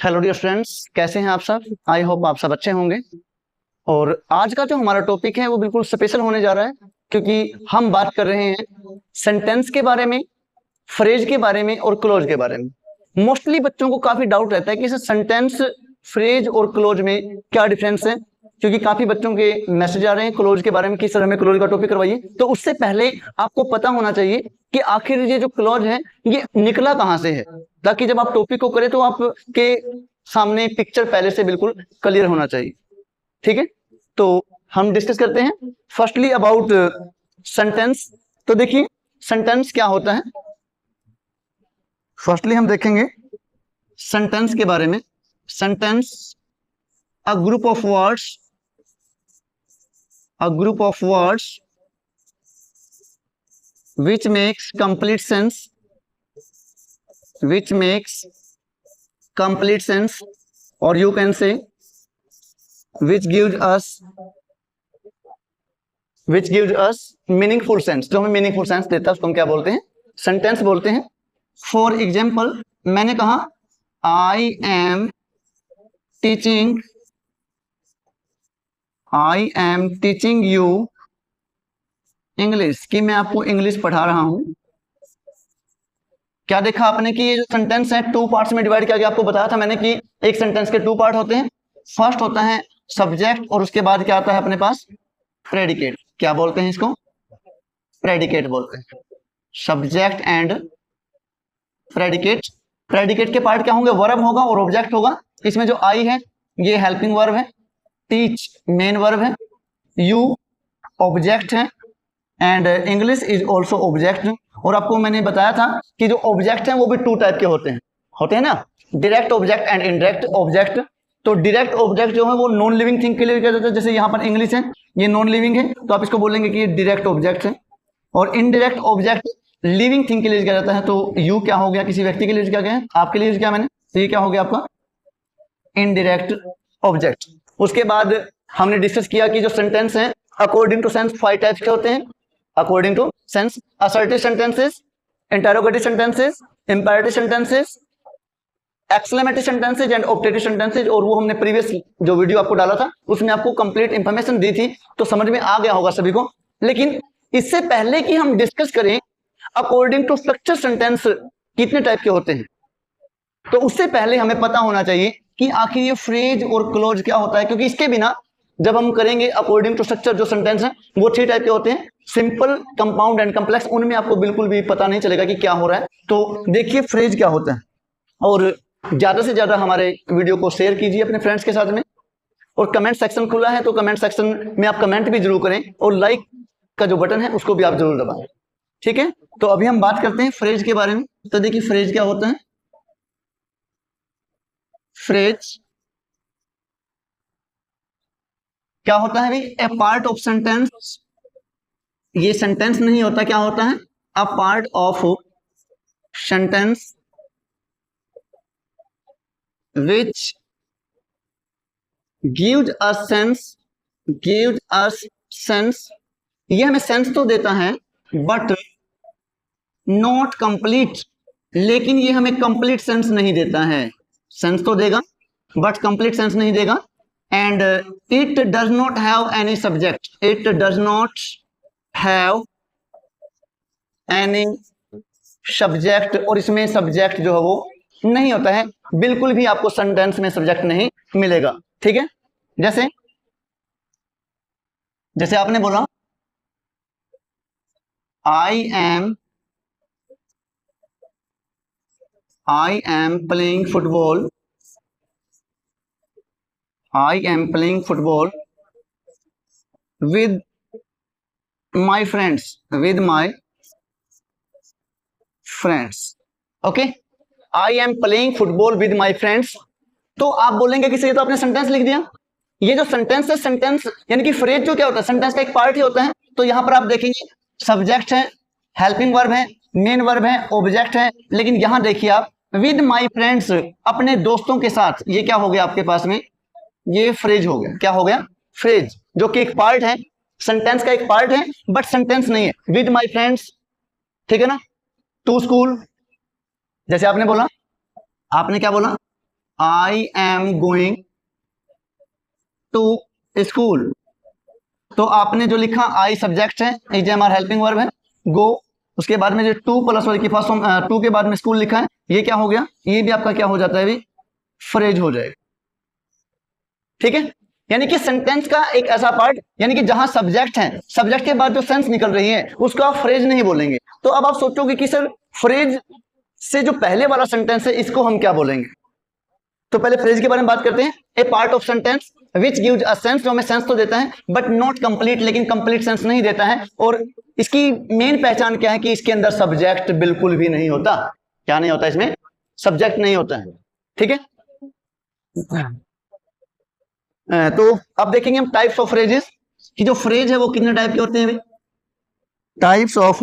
Hello dear friends, कैसे हैं आप सब। आई होप आप सब अच्छे होंगे। और आज का जो हमारा टॉपिक है वो बिल्कुल स्पेशल होने जा रहा है, क्योंकि हम बात कर रहे हैं सेंटेंस के बारे में, फ्रेज के बारे में और क्लोज के बारे में। मोस्टली बच्चों को काफी डाउट रहता है कि इस सेंटेंस, फ्रेज और क्लोज में क्या डिफरेंस है, क्योंकि काफी बच्चों के मैसेज आ रहे हैं क्लोज के बारे में कि सर हमें क्लोज का टॉपिक करवाइए। तो उससे पहले आपको पता होना चाहिए कि आखिर ये जो क्लोज है ये निकला कहां से है, ताकि जब आप टॉपिक को करें तो आपके सामने पिक्चर पहले से बिल्कुल क्लियर होना चाहिए। ठीक है, तो हम डिस्कस करते हैं फर्स्टली अबाउट सेंटेंस। तो देखिए सेंटेंस क्या होता है। फर्स्टली हम देखेंगे सेंटेंस के बारे में। Sentence a group of words which makes complete sense, or you can say which gives us meaningful sense। जो हमें meaningful sense देता है उसको हम क्या बोलते हैं, सेंटेंस बोलते हैं। फॉर एग्जाम्पल मैंने कहा I am teaching you English, कि मैं आपको इंग्लिश पढ़ा रहा हूं। क्या देखा आपने कि ये जो सेंटेंस है टू पार्ट्स में डिवाइड किया गया। आपको बताया था मैंने कि एक सेंटेंस के टू पार्ट होते हैं। फर्स्ट होता है सब्जेक्ट और उसके बाद क्या आता है अपने पास, प्रेडिकेट। क्या बोलते हैं इसको, प्रेडिकेट बोलते हैं। Subject and predicate. प्रेडिकेट के पार्ट क्या होंगे, वर्ब होगा और ऑब्जेक्ट होगा। इसमें जो आई है ये हेल्पिंग वर्ब है, टीच मेन वर्ब है, यू ऑब्जेक्ट है and English is also object. और आपको मैंने बताया था कि जो ऑब्जेक्ट हैं वो भी टू टाइप के होते हैं ना, direct object and indirect object. तो डायरेक्ट ऑब्जेक्ट जो है वो नॉन लिविंग थिंग के लिए किया जाता है। जैसे यहाँ पर इंग्लिश है, ये नॉन लिविंग है तो आप इसको बोलेंगे कि ये डायरेक्ट ऑब्जेक्ट है। और इनडायरेक्ट ऑब्जेक्ट लिविंग थिंग के लिए किया जाता है। तो यू क्या हो गया, किसी व्यक्ति के लिए क्या गया, आपके लिए क्या मैंने, तो ये क्या हो गया आपका इनडायरेक्ट ऑब्जेक्ट। उसके बाद हमने डिस्कस किया कि जो सेंटेंस है अकॉर्डिंग टू सेंस 5 टाइप्स के होते हैं। According to sense, assertive sentences, interrogative sentences, imperative sentences, exclamative sentences and objective sentences. और वो हमने प्रीवियस जो वीडियो आपको डाला था उसमें आपको कंप्लीट इंफॉर्मेशन दी थी, तो समझ में आ गया होगा सभी को। लेकिन इससे पहले कि हम डिस्कस करें अकॉर्डिंग टू स्ट्रक्चर सेंटेंस कितने टाइप के होते हैं, तो उससे पहले हमें पता होना चाहिए कि आखिर ये फ्रेज और क्लोज क्या होता है। क्योंकि इसके बिना जब हम करेंगे अकॉर्डिंग टू स्ट्रक्चर जो सेंटेंस है वो 3 टाइप के होते हैं, सिंपल, कंपाउंड एंड कम्प्लेक्स। उनमें आपको बिल्कुल भी पता नहीं चलेगा कि क्या हो रहा है। तो देखिए फ्रेज क्या होता है, और ज्यादा से ज्यादा हमारे वीडियो को शेयर कीजिए अपने फ्रेंड्स के साथ में। और कमेंट सेक्शन खुला है तो कमेंट सेक्शन में आप कमेंट भी जरूर करें, और लाइक का जो बटन है उसको भी आप जरूर दबाएं। ठीक है, तो अभी हम बात करते हैं फ्रेज के बारे में। तो देखिए फ्रेज क्या होता है। फ्रेज क्या होता है भाई, ए पार्ट ऑफ सेंटेंस। ये सेंटेंस नहीं होता, क्या होता है, a part of sentence which gives us sense. ये हमें सेंस तो देता है बट नॉट कंप्लीट, लेकिन ये हमें कंप्लीट सेंस नहीं देता है। सेंस तो देगा बट कंप्लीट सेंस नहीं देगा। And it does not have any subject, it does not have any subject. और इसमें सब्जेक्ट जो है वो नहीं होता है, बिल्कुल भी आपको सेंटेंस में सब्जेक्ट नहीं मिलेगा। ठीक है, जैसे आपने बोला I am playing football, I am playing football with my friends, okay। I am playing football with my friends। तो आप बोलेंगे कि सर ये तो आपने सेंटेंस लिख दिया। ये जो सेंटेंस है, सेंटेंस यानी कि फ्रेज जो क्या होता है, सेंटेंस का एक पार्ट ही होता है। तो यहां पर आप देखेंगे सब्जेक्ट है, हेल्पिंग वर्ब है, मेन वर्ब है, ऑब्जेक्ट है। लेकिन यहां देखिए आप विद माई फ्रेंड्स, अपने दोस्तों के साथ, ये क्या हो गया आपके पास में, ये फ्रेज हो गया। क्या हो गया, फ्रेज, जो कि एक पार्ट है, सेंटेंस का एक पार्ट है बट सेंटेंस नहीं है। विद माई फ्रेंड्स, ठीक है ना। टू स्कूल, जैसे आपने बोला, आपने क्या बोला, I am going to school. तो आपने जो लिखा आई सब्जेक्ट है, इज हमारा हेल्पिंग वर्ब है, गो, उसके बाद में जो टू प्लस वर्ब की फर्स्ट फॉर्म टू के बाद में स्कूल लिखा है, ये क्या हो गया, ये भी आपका क्या हो जाता है, भी फ्रेज हो जाएगा। ठीक है, यानी कि सेंटेंस का एक ऐसा पार्ट, यानी कि जहां सब्जेक्ट है, सब्जेक्ट के बाद जो सेंस निकल रही है उसको आप फ्रेज नहीं बोलेंगे। तो अब आप सोचोगे कि सर फ्रेज से जो पहले वाला सेंटेंस है इसको हम क्या बोलेंगे। तो पहले फ्रेज के बारे में बात करते हैं। A part of sentence which gives a sense, जो हमें सेंस तो देता है बट नॉट कंप्लीट, लेकिन कंप्लीट सेंस नहीं देता है। और इसकी मेन पहचान क्या है कि इसके अंदर सब्जेक्ट बिल्कुल भी नहीं होता। क्या नहीं होता, इसमें सब्जेक्ट नहीं होता है। ठीक है, तो अब देखेंगे हम टाइप्स ऑफ फ्रेजेस कि जो फ्रेज है वो कितने टाइप के होते हैं। Types of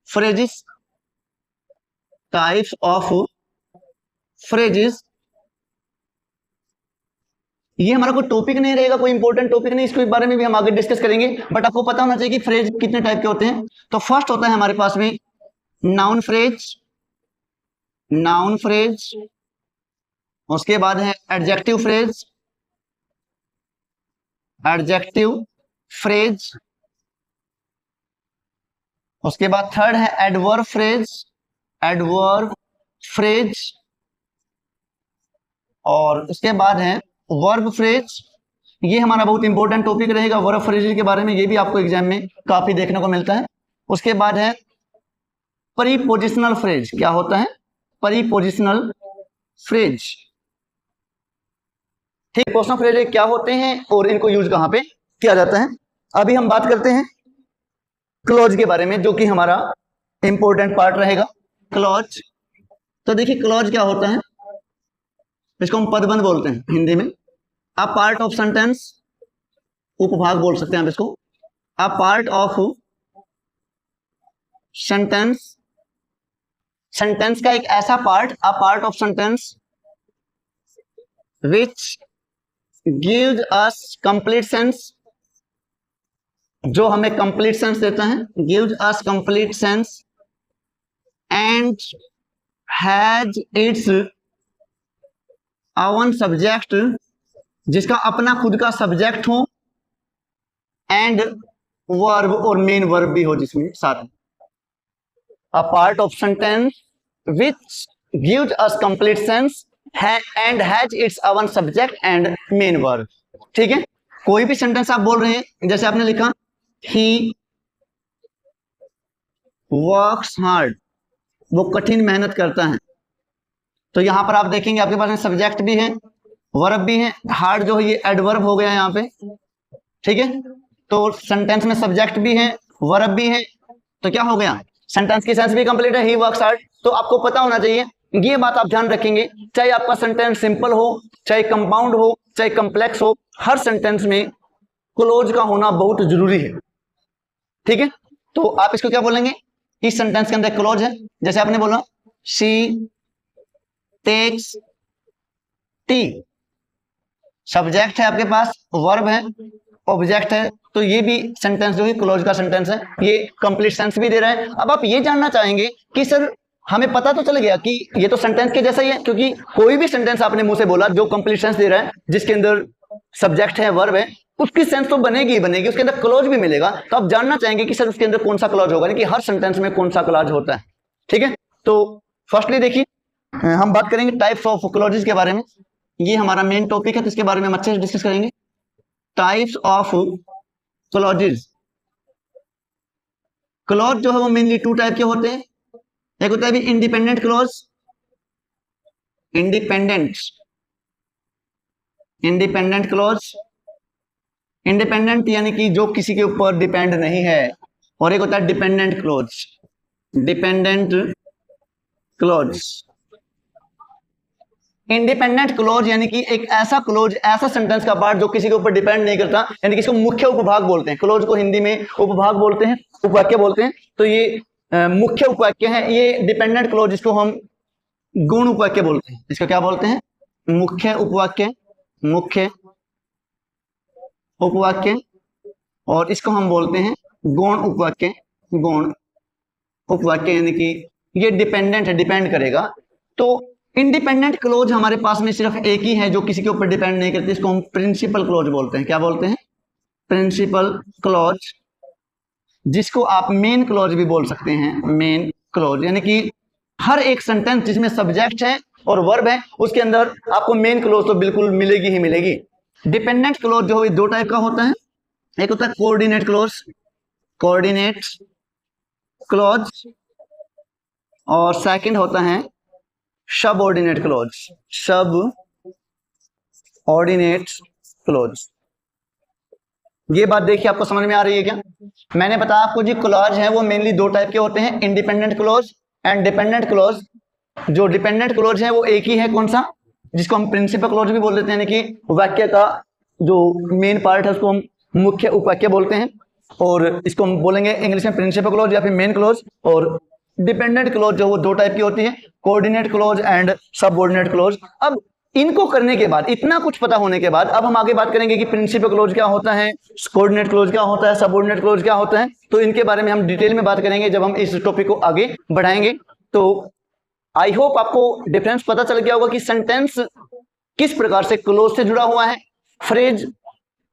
phrases, types of phrases, ये हमारा कोई टॉपिक नहीं रहेगा, कोई इंपॉर्टेंट टॉपिक नहीं, इसके बारे में भी हम आगे डिस्कस करेंगे, बट आपको पता होना चाहिए कि फ्रेज कितने टाइप के होते हैं। तो फर्स्ट होता है हमारे पास में नाउन फ्रेज, नाउन फ्रेज, उसके बाद है एडजेक्टिव फ्रेज, एडजेक्टिव फ्रेज, उसके बाद थर्ड है एडवर्ब फ्रेज, एडवर्ब फ्रेज, और उसके बाद है वर्ब फ्रेज। ये हमारा बहुत इंपॉर्टेंट टॉपिक रहेगा वर्ब फ्रेज के बारे में, ये भी आपको एग्जाम में काफी देखने को मिलता है। उसके बाद है प्रीपोजिशनल फ्रेज। क्या होता है, प्रीपोजिशनल फ्रेज। ठीक, पोजिशनल फ्रेज क्या होते हैं और इनको यूज कहां पे किया जाता है। अभी हम बात करते हैं क्लॉज के बारे में, जो कि हमारा इंपॉर्टेंट पार्ट रहेगा, क्लॉज। तो देखिए क्लॉज क्या होता है, इसको हम पदबंध बोलते हैं हिंदी में। अ पार्ट ऑफ सेंटेंस, उपभाग बोल सकते हैं आप इसको। A part of sentence, sentence का एक ऐसा part, a part of sentence which gives us complete sense, जो हमें कंप्लीट सेंस देता है, gives us complete sense, and has its own subject, जिसका अपना खुद का सब्जेक्ट हो, एंड वर्ब और मेन वर्ब भी हो जिसमें साथ। A part of sentence which gives us complete sense and has its own subject and main verb. ठीक है, कोई भी सेंटेंस आप बोल रहे हैं, जैसे आपने लिखा ही वर्क्स हार्ड, वो कठिन मेहनत करता है, तो यहां पर आप देखेंगे आपके पास में सब्जेक्ट भी है, वर्ब भी है, हार्ड जो है ये एडवर्ब हो गया यहाँ पे। ठीक है, तो सेंटेंस में सब्जेक्ट भी है, वर्ब भी है, तो क्या हो गया, सेंटेंस की सेंस भी कंप्लीट है, ही वर्क्स हार्ड। तो आपको पता होना चाहिए, ये बात आप ध्यान रखेंगे, चाहे आपका सेंटेंस सिंपल हो, चाहे कंपाउंड हो, चाहे कॉम्प्लेक्स हो, हर सेंटेंस में क्लोज का होना बहुत जरूरी है। ठीक है, तो आप इसको क्या बोलेंगे, इस सेंटेंस के अंदर क्लोज है, जैसे आपने बोला शी टेक्स टी, सब्जेक्ट है आपके पास, वर्ब है, ऑब्जेक्ट है, तो ये भी सेंटेंस जो है क्लोज का सेंटेंस है, ये कंप्लीट सेंस भी दे रहा है। अब आप ये जानना चाहेंगे कि सर हमें पता तो चल गया कि ये तो सेंटेंस के जैसा ही है, क्योंकि कोई भी सेंटेंस आपने मुंह से बोला जो कंप्लीट सेंस दे रहा है, जिसके अंदर सब्जेक्ट है, वर्ब है, उसकी सेंस तो बनेगी ही बनेगी, उसके अंदर क्लोज भी मिलेगा। तो आप जानना चाहेंगे कि सर उसके अंदर कौन सा क्लोज होगा, कि हर सेंटेंस में कौन सा क्लोज होता है। ठीक है, तो फर्स्टली देखिए हम बात करेंगे टाइप्स ऑफ क्लोजेस के बारे में, ये हमारा मेन टॉपिक है, तो इसके बारे में हम अच्छे से डिस्कस करेंगे। टाइप्स ऑफ क्लोजेस, क्लोज जो है वो मेनली टू टाइप के होते हैं। एक होता है भी independent clause, independent independent clause, independent यानी कि जो किसी के ऊपर डिपेंड नहीं है, और एक होता है dependent clause, dependent clause. Independent clause यानी कि एक ऐसा क्लोज, ऐसा सेंटेंस का पार्ट जो किसी के ऊपर डिपेंड नहीं करता, यानी कि इसको मुख्य उपभाग बोलते हैं। क्लोज को हिंदी में उपभाग बोलते हैं, उपवाक्य बोलते हैं, तो ये मुख्य उपवाक्य है। ये डिपेंडेंट क्लोज, इसको हम गुण उपवाक्य बोलते हैं। इसको क्या बोलते हैं, मुख्य उपवाक्य, मुख्य उपवाक्य, और इसको हम बोलते हैं गौण उपवाक्य, गौण उपवाक्य, यानी कि ये डिपेंडेंट है, डिपेंड करेगा। तो इंडिपेंडेंट क्लोज हमारे पास में सिर्फ एक ही है जो किसी के ऊपर डिपेंड नहीं करती, इसको हम प्रिंसिपल क्लोज बोलते हैं। क्या बोलते हैं? प्रिंसिपल क्लोज, जिसको आप मेन क्लोज भी बोल सकते हैं। मेन क्लोज यानी कि हर एक सेंटेंस जिसमें सब्जेक्ट है और वर्ब है उसके अंदर आपको मेन क्लोज तो बिल्कुल मिलेगी ही मिलेगी। डिपेंडेंट क्लोज जो है दो टाइप का होता है, एक होता है कोऑर्डिनेट क्लोज, कोऑर्डिनेट क्लोज, और सेकंड होता है सबऑर्डिनेट क्लोज, सब ऑर्डिनेट क्लोज। ये बात देखिए आपको समझ में आ रही है क्या? मैंने बताया आपको जी क्लॉज है वो मेनली दो टाइप के होते हैं, independent clause and dependent clause. जो डिपेंडेंट क्लोज है वो एक ही है, कौन सा? जिसको हम प्रिंसिपल क्लोज भी बोल देते हैं, यानी कि वाक्य का जो मेन पार्ट है उसको हम मुख्य उपवाक्य बोलते हैं, और इसको हम बोलेंगे इंग्लिश में प्रिंसिपल क्लोज या फिर मेन क्लोज। और डिपेंडेंट क्लोज जो वो दो टाइप की होती है, coordinate close and subordinate close. अब इनको करने के बाद, इतना कुछ पता होने के बाद, अब हम आगे बात करेंगे कि प्रिंसिपल क्लोज क्या होता है, कोऑर्डिनेट क्लोज क्या होता है, सबऑर्डिनेट क्लोज क्या होता है। तो इनके बारे में हम डिटेल में बात करेंगे जब हम इस टॉपिक को आगे बढ़ाएंगे। तो आई होप आपको डिफरेंस पता चल गया होगा कि सेंटेंस किस प्रकार से क्लोज से जुड़ा हुआ है, फ्रेज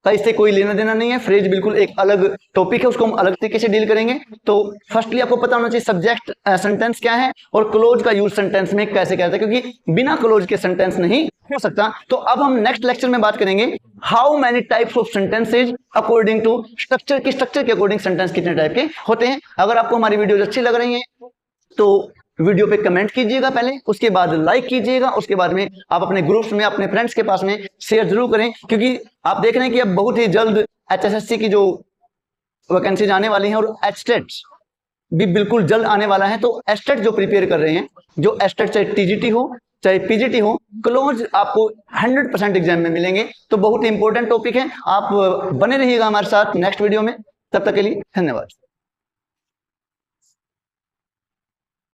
का इससे कोई लेना देना नहीं है। फ्रेज बिल्कुल एक अलग टॉपिक है, उसको हम अलग तरीके से डील करेंगे। तो फर्स्टली आपको पता होना चाहिए सब्जेक्ट सेंटेंस क्या है और क्लोज का यूज सेंटेंस में कैसे करते हैं, क्योंकि बिना क्लोज के सेंटेंस नहीं हो सकता। तो अब हम नेक्स्ट लेक्चर में बात करेंगे how many types of sentences according to structure, की स्ट्रक्चर के अकॉर्डिंग सेंटेंस कितने टाइप के होते हैं। अगर आपको हमारी वीडियोज अच्छी लग रही है तो वीडियो पे कमेंट कीजिएगा पहले, उसके बाद लाइक कीजिएगा, उसके बाद में आप अपने ग्रुप्स में अपने फ्रेंड्स के पास में शेयर जरूर करें, क्योंकि आप देख रहे हैं कि अब बहुत ही जल्द HSSC की जो वैकेंसीज आने वाली हैं और एचटेट भी बिल्कुल जल्द आने वाला है। तो एचटेट जो प्रिपेयर कर रहे हैं, जो एचटेट चाहे TGT हो चाहे PGT हो, क्लोज आपको 100% एग्जाम में मिलेंगे। तो बहुत ही इंपॉर्टेंट टॉपिक है, आप बने रहिएगा हमारे साथ नेक्स्ट वीडियो में। तब तक के लिए धन्यवाद।